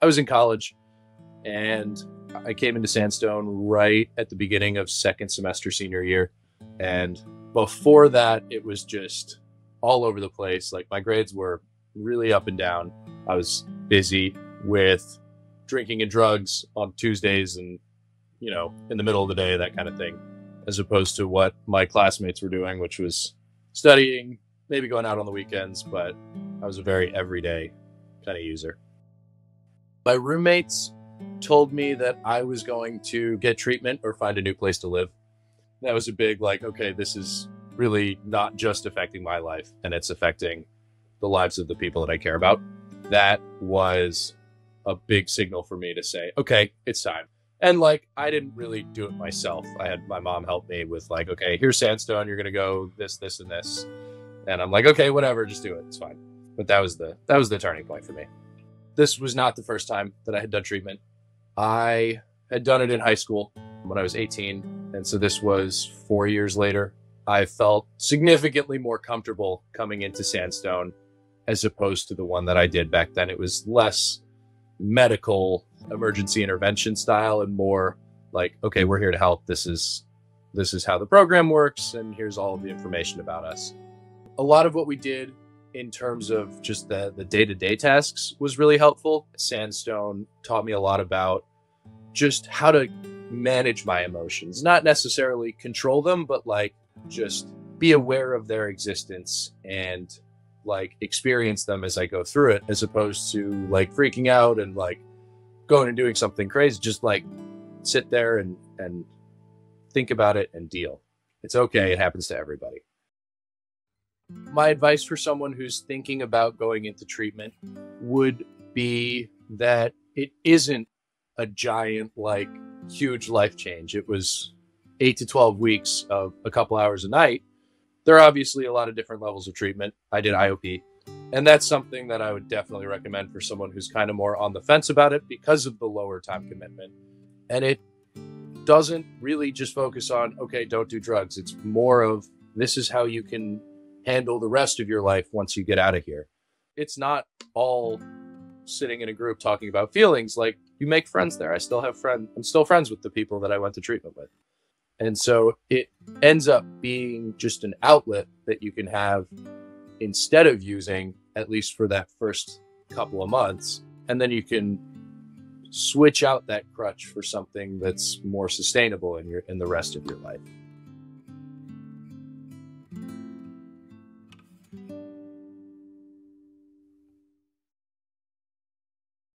I was in college and I came into Sandstone right at the beginning of second semester senior year. And before that, it was just all over the place. Like my grades were really up and down. I was busy with drinking and drugs on Tuesdays and, in the middle of the day, that kind of thing, as opposed to what my classmates were doing, which was studying, maybe going out on the weekends, but I was a very everyday kind of user. My roommates told me that I was going to get treatment or find a new place to live. That was a big, like, okay, this is really not just affecting my life, and it's affecting the lives of the people that I care about. That was a big signal for me to say, okay, it's time. And like, I didn't really do it myself. I had my mom help me with like, okay, here's Sandstone. You're going to go this, this, and this. And I'm like, okay, whatever, just do it. It's fine. But that was the turning point for me. This was not the first time that I had done treatment. I had done it in high school when I was 18. And so this was 4 years later. I felt significantly more comfortable coming into Sandstone as opposed to the one that I did back then. It was less medical emergency intervention style and more like, okay, we're here to help. This is how the program works. And here's all of the information about us. A lot of what we did in terms of just the day-to-day tasks was really helpful. Sandstone taught me a lot about just how to manage my emotions, not necessarily control them, but like just be aware of their existence and like experience them as I go through it, as opposed to like freaking out and like going and doing something crazy. Just like sit there and think about it and deal. It's okay. It happens to everybody. My advice for someone who's thinking about going into treatment would be that it isn't a giant, like huge life change. It was 8 to 12 weeks of a couple hours a night. There are obviously a lot of different levels of treatment. I did IOP, and that's something that I would definitely recommend for someone who's kind of more on the fence about it because of the lower time commitment. And it doesn't really just focus on, okay, don't do drugs. It's more of, this is how you can handle the rest of your life once you get out of here. It's not all sitting in a group talking about feelings. Like, you make friends there. I still have friends. I'm still friends with the people that I went to treatment with. And so it ends up being just an outlet that you can have instead of using, at least for that first couple of months. And then you can switch out that crutch for something that's more sustainable in the rest of your life.